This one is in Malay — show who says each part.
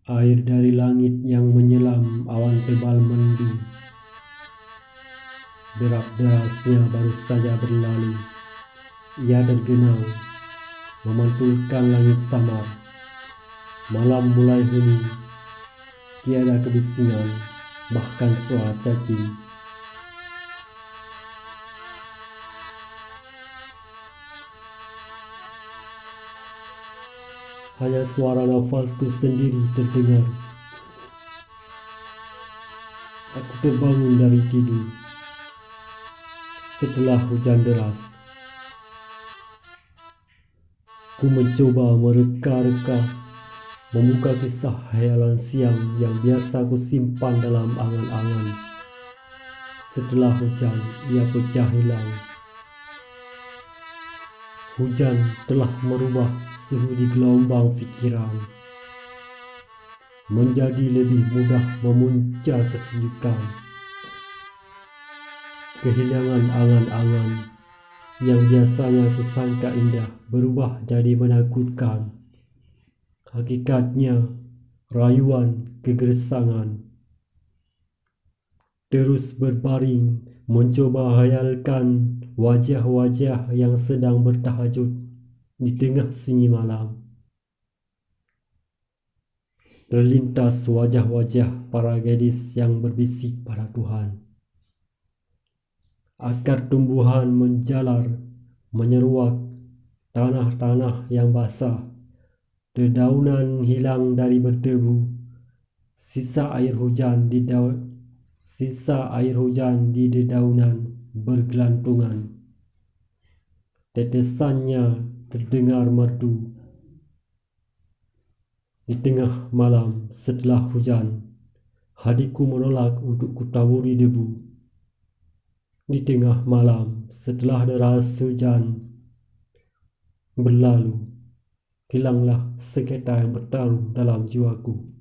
Speaker 1: Air dari langit yang menyelam awan tebal mendung. Derap derasnya baru saja berlalu. Ia tergenang, memantulkan langit samar. Malam mulai hening, tiada kebisingan, bahkan suara cacing. Hanya suara nafasku sendiri terdengar. Aku terbangun dari tidur setelah hujan deras. Ku mencoba mereka-reka, membuka kisah khayalan siang yang biasa ku simpan dalam angan-angan. Setelah hujan, ia pecah hilang. Hujan telah merubah suhu di gelombang fikiran, menjadi lebih mudah memuncah kesejukan. Kehilangan angan-angan yang biasanya kusangka indah berubah jadi menakutkan. Hakikatnya rayuan kegersangan. Terus berbaring, mencoba hayalkan wajah-wajah yang sedang bertahajud di tengah sunyi malam. Terlintas wajah-wajah para gadis yang berbisik pada Tuhan. Akar tumbuhan menjalar, menyeruak tanah-tanah yang basah. Dedaunan hilang dari berdebu. Sisa air hujan di dedaunan bergelantungan. Tetesannya terdengar merdu. Di tengah malam setelah hujan, hatiku menolak untuk kutaburi debu. Di tengah malam setelah deras hujan berlalu, hilanglah sengketa yang bertarung dalam jiwaku.